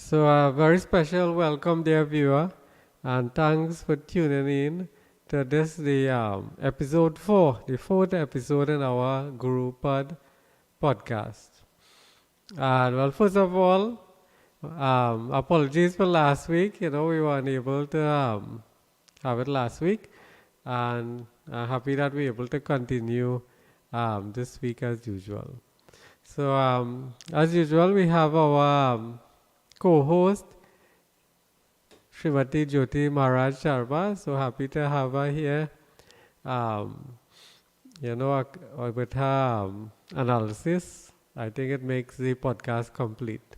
So a very special welcome, dear viewer, and thanks for tuning in to this the episode 4, the fourth episode in our Gurupad podcast. And well, first of all, apologies for last week. We were unable to have it last week, and happy that we're able to continue this week as usual. So as usual, we have our co-host Srimati Jyoti Maharaj Sharma. So happy to have her here. Um, with her analysis, I think it makes the podcast complete.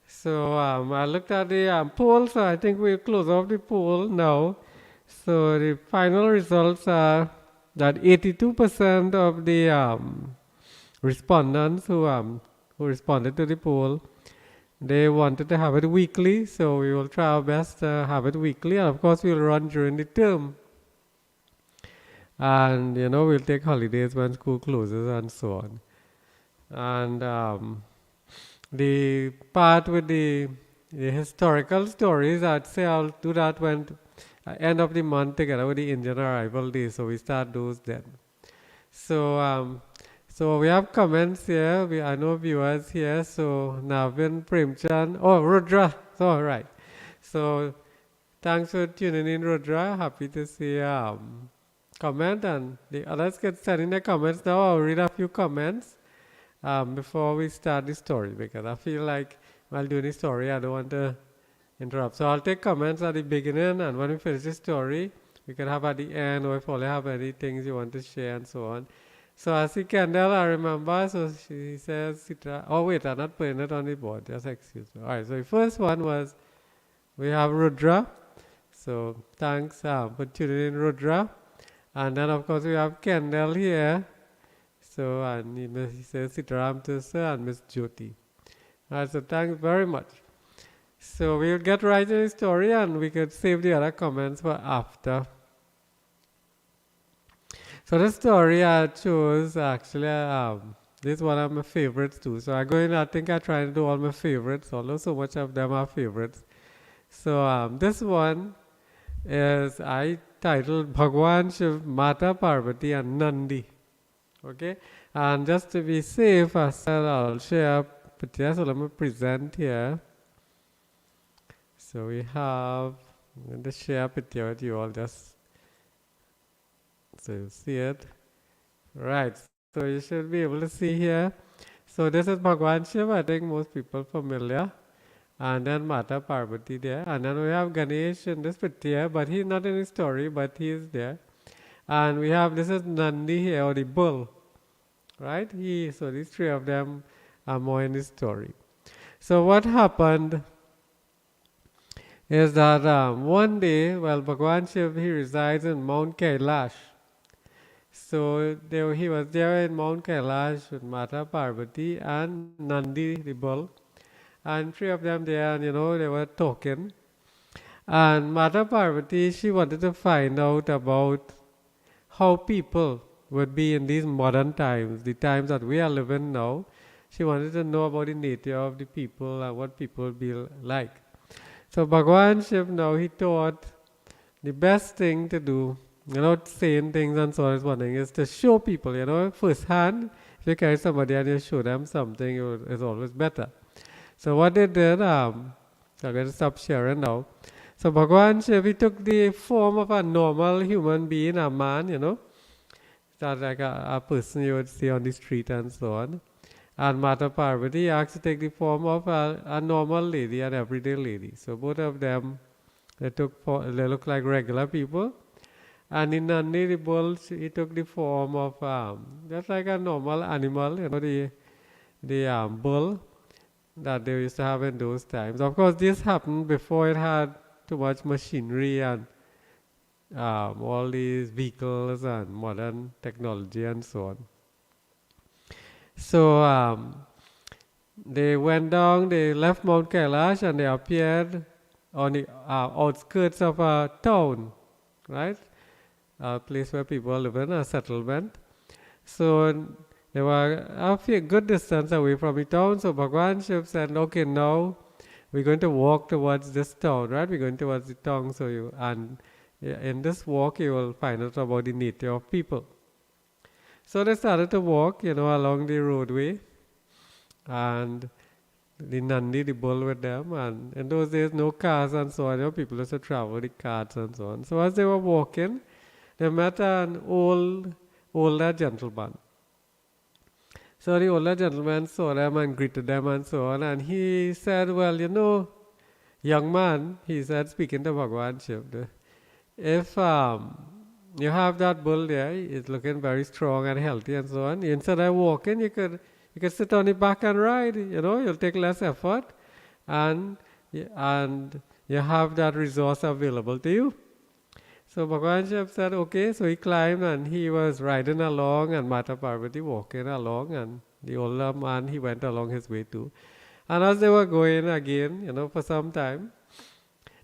So I looked at the poll, so I think we'll close off the poll now. So the final results are that 82% of the respondents who responded to the poll, they wanted to have it weekly, so we will try our best to have it weekly. And of course, we'll run during the term. And, we'll take holidays when school closes and so on. And the part with the historical stories, I'd say I'll do that when end of the month together with the Indian Arrival Day. So we start those then. So we have comments here. I know viewers here. So Navin, Premchand, Rudra. So all right. So thanks for tuning in, Rudra. Happy to see comment, and the others can send in their comments now. I'll read a few comments before we start the story, because I feel like while doing the story, I don't want to interrupt. So I'll take comments at the beginning, and when we finish the story, we can have at the end, or if you have any things you want to share and so on. So I see Kendall, I remember, so she says, oh wait, I'm not putting it on the board, just excuse me. All right, so the first one was, we have Rudra. So thanks for tuning in, Rudra. And then of course we have Kendall here. So and he says Sitaram Tissa and Miss Jyoti. All right, so thanks very much. So we'll get right to the story, and we could save the other comments for after. So the story I chose, actually, this is one of my favorites too. So I think I try to do all my favorites, although so much of them are favorites. So this one is, I titled Bhagwan Shiv, Mata Parvati and Nandi. Okay, and just to be safe, I said I'll share a picture, so let me present here. So we have, I'm going to share a picture with you all, just so you see it. Right, so you should be able to see here. So this is Bhagwan Shiva, I think most people familiar. And then Mata Parvati there. And then we have Ganesh in this picture, but he's not in the story, but he is there. And we have, this is Nandi here, or the bull. Right? So these three of them are more in the story. So what happened is that one day, Bhagwan Shiva, he resides in Mount Kailash. So he was there in Mount Kailash with Mata Parvati and Nandi, the bull. And three of them there, and they were talking. And Mata Parvati, she wanted to find out about how people would be in these modern times, the times that we are living now. She wanted to know about the nature of the people and what people would be like. So Bhagwan Shiv now, he thought the best thing to do, saying things and so on is one thing, is to show people, firsthand. If you carry somebody and you show them something, it's always better. So what they did, so I'm going to stop sharing now. So Bhagwan Shiva, he took the form of a normal human being, a man, that's like a person you would see on the street and so on. And Mata Parvati asked to take the form of a normal lady, an everyday lady. So both of them, they look like regular people. And in Nandi, the bull, he took the form of just like a normal animal, the bull that they used to have in those times. Of course, this happened before it had too much machinery and all these vehicles and modern technology and so on. So they went down, they left Mount Kailash, and they appeared on the outskirts of a town, right? A place where people live in, a settlement. So they were a good distance away from the town. So Bhagwan Shiv said, okay, now we're going to walk towards this town, right? We're going towards the town, so and in this walk, you will find out about the nature of people. So they started to walk, along the roadway, and the Nandi, the bull with them, and in those days, no cars and so on, people used to travel the carts and so on. So as they were walking, they met an older gentleman. So the older gentleman saw them and greeted them and so on, and he said, well, young man, he said, speaking to Bhagwan Shiv, if you have that bull there, it's looking very strong and healthy and so on, instead of walking, you could sit on the back and ride, you'll take less effort, and you have that resource available to you. So Bhagwan Shiv said, okay, so he climbed and he was riding along and Mata Parvati walking along, and the older man, he went along his way too. And as they were going again, for some time,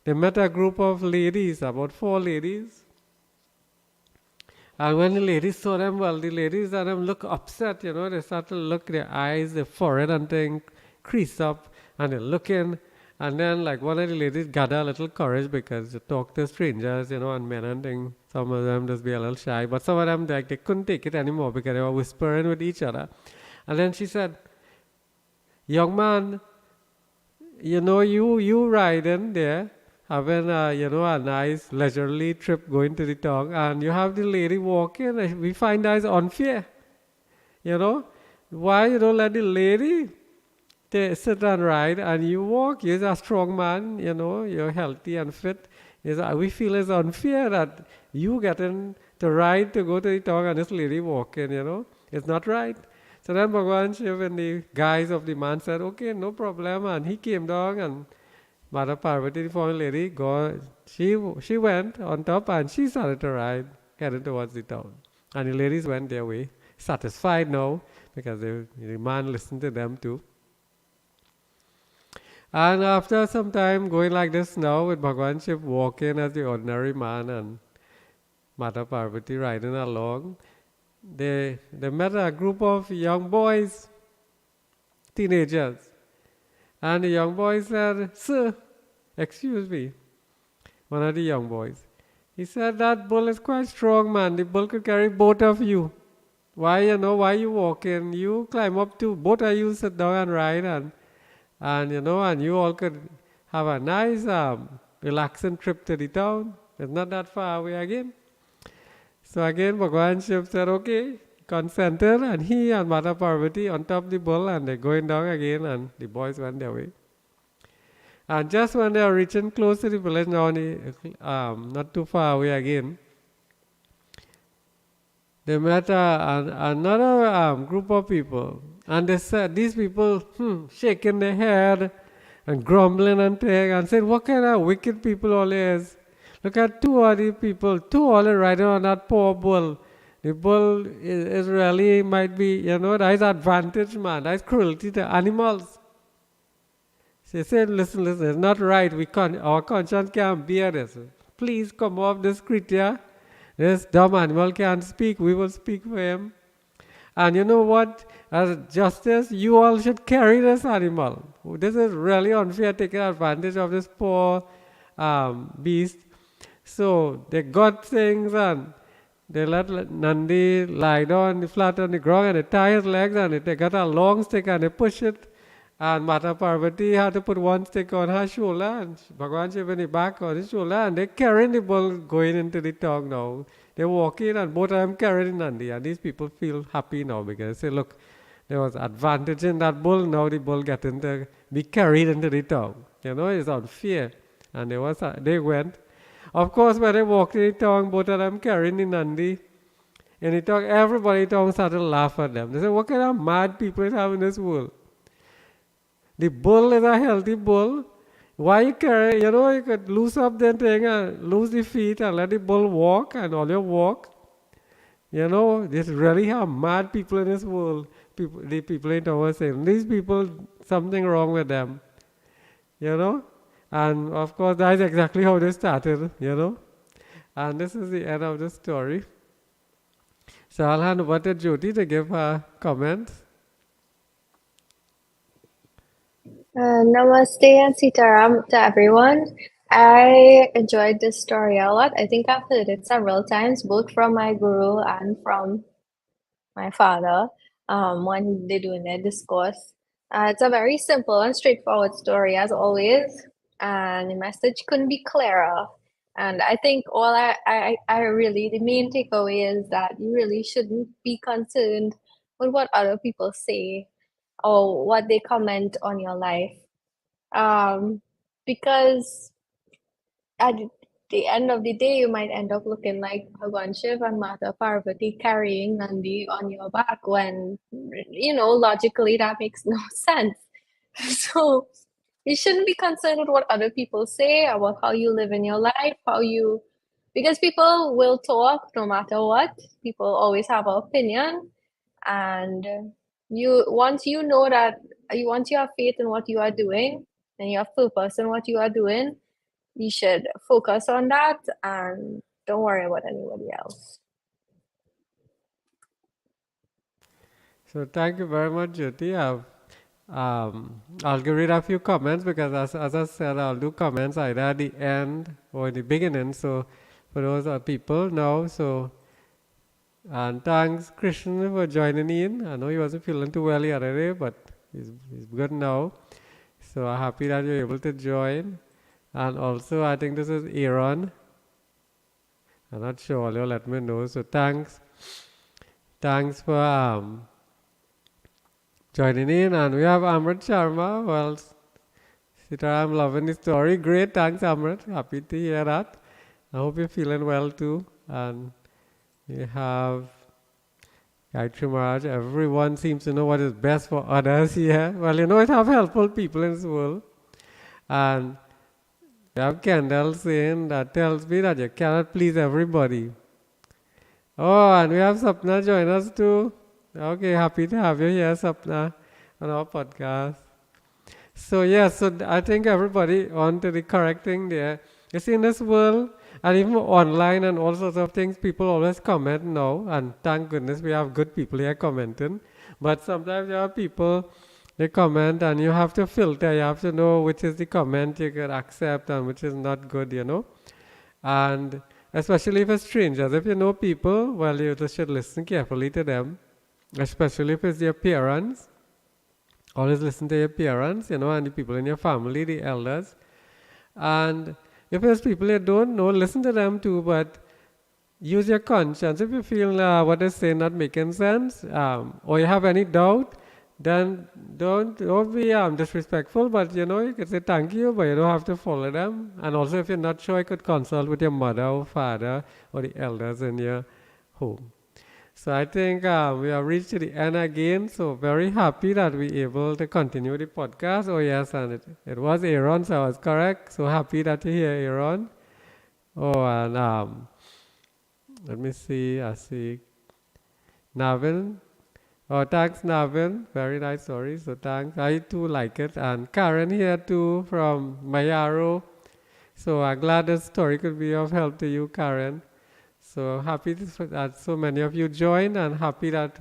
they met a group of ladies, about 4 ladies. And when the ladies saw them, well, the ladies saw them look upset, they start to look, their eyes, their forehead and thing crease up, and they're looking. And then, like, one of the ladies gathered a little courage because to talk to strangers, and men and things. Some of them just be a little shy, but some of them, like, they couldn't take it anymore because they were whispering with each other. And then she said, young man, you riding there, having a nice leisurely trip going to the town, and you have the lady walking. We find that is unfair. Why you don't let the lady sit and ride and you walk? You're a strong man, you're healthy and fit. We feel it's unfair that you getting to ride to go to the town and this lady walking, it's not right. So then Bhagwan Shiv in the guise of the man said, okay, no problem, and he came down, and Mata Parvati, the foreign lady, she went on top and she started to ride, heading towards the town. And the ladies went their way, satisfied now, because the man listened to them too. And after some time going like this now, with Bhagwan Shiv walking as the ordinary man and Mata Parvati riding along, they met a group of young boys, teenagers. And the young boy said, sir, excuse me, one of the young boys. He said, that bull is quite strong, man. The bull could carry both of you. Why you walking? You climb up to, both of you sit down and ride, and you all could have a nice, relaxing trip to the town. It's not that far away again. So again, Bhagwan Shiv said, okay, consented, and he and Mata Parvati on top of the bull, and they're going down again, and the boys went their way. And just when they are reaching close to the village, now not too far away again, they met another group of people, and they said, these people shaking their head and grumbling and thing, and said, what kind of wicked people all is? Look at 2 other people, 2 all riding on that poor bull. The bull is really might be, that is advantage, man. That is cruelty to animals. She said, listen, it's not right. Our conscience can't bear this. Please come off this creature. This dumb animal can't speak. We will speak for him. And you know what? As justice, you all should carry this animal. This is really unfair, taking advantage of this poor beast. So they got things and they let Nandi lie down flat on the ground, and they tie his legs, and they got a long stick and they push it. And Mata Parvati had to put one stick on her shoulder and Bhagwan Shiv in the back on his shoulder, and they're carrying the bull going into the town now. They're walking and both of them carrying Nandi, and these people feel happy now because they say, look, there was advantage in that bull, now the bull getting to be carried into the town. It's unfair. And they went. Of course, when they walked in the town, both of them carrying the Nandi. In the town, everybody in the town started to laugh at them. They said, what kind of mad people is have in this world? The bull is a healthy bull. Why you carry, you could loose up the thing and lose the feet and let the bull walk and all your walk. There's really have mad people in this world. The people in town were saying, these people, something wrong with them. And of course, that's exactly how they started, And this is the end of the story. So I'll hand over to Jyoti to give her comments. Namaste and Sitaram to everyone. I enjoyed this story a lot. I think I've heard it several times, both from my guru and from my father, when they're doing their discourse. It's a very simple and straightforward story, as always, and the message couldn't be clearer. And I think I really, the main takeaway is that you really shouldn't be concerned with what other people say or what they comment on your life, um, because at the end of the day, you might end up looking like Bhagwan Shiv and Mata Parvati carrying Nandi on your back when, logically that makes no sense. So you shouldn't be concerned with what other people say about how you live in your life, because people will talk no matter what. People always have an opinion, and once you know that once you have faith in what you are doing and you have purpose in what you are doing, you should focus on that and don't worry about anybody else. So thank you very much, Jyoti. I'll get rid of a few comments because, as I said, I'll do comments either at the end or in the beginning. So for those people now, so and thanks, Christian, for joining in. I know he wasn't feeling too well the other day, but he's good now. So I'm happy that you're able to join. And also, I think this is Aaron. I'm not sure. You'll let me know. So thanks for joining in. And we have Amrit Sharma. Well, Sita, I'm loving the story. Great. Thanks, Amrit. Happy to hear that. I hope you're feeling well too. And we have Gayatri Maharaj. Everyone seems to know what is best for others here. Well, it have helpful people in this world. And we have Kendall saying that tells me that you cannot please everybody. Oh, and we have Sapna join us too. Okay, happy to have you here, Sapna, on our podcast. So yeah, I think everybody on to the correct thing there. You see, in this world, and even online and all sorts of things, people always comment now, and thank goodness we have good people here commenting. But sometimes there are people, they comment, and you have to filter. You have to know which is the comment you can accept and which is not good. And especially if it's strangers, if you know people, well, you just should listen carefully to them, especially if it's their parents. Always listen to your parents, and the people in your family, the elders. And if there's people you don't know, listen to them too, but use your conscience. If you feel what they say not making sense, or you have any doubt, then don't be disrespectful, but you can say thank you, but you don't have to follow them. And also, if you're not sure, you could consult with your mother or father or the elders in your home. So I think we have reached to the end again. So very happy that we able to continue the podcast. Oh yes, and it was Aaron, so I was correct. So happy that you're here, Aaron. Oh, and let me see. I see Navin. Oh, thanks, Navin. Very nice story. So thanks. I too like it. And Karen here too from Mayaro. So I'm glad this story could be of help to you, Karen. So happy that so many of you joined and happy that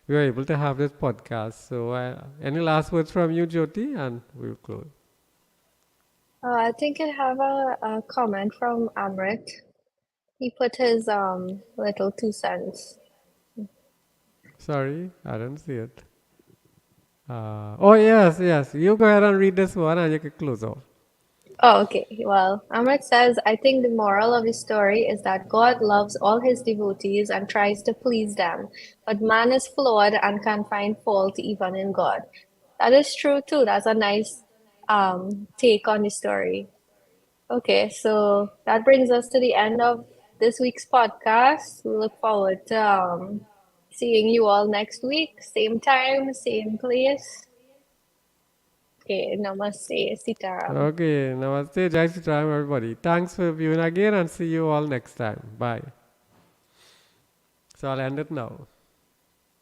we were able to have this podcast. So any last words from you, Jyoti, and we'll close. I think I have a comment from Amrit. He put his little 2 cents. Sorry, I didn't see it. Oh, yes, yes. You go ahead and read this one and you can close off. Oh, okay. Well, Amrit says, I think the moral of the story is that God loves all his devotees and tries to please them, but man is flawed and can find fault even in God. That is true too. That's a nice take on the story. Okay, so that brings us to the end of this week's podcast. We look forward to seeing you all next week, same time, same place. Okay, namaste, sitaram. Okay, namaste, Jai Shri Ram, everybody. Thanks for viewing again and see you all next time. Bye. So I'll end it now.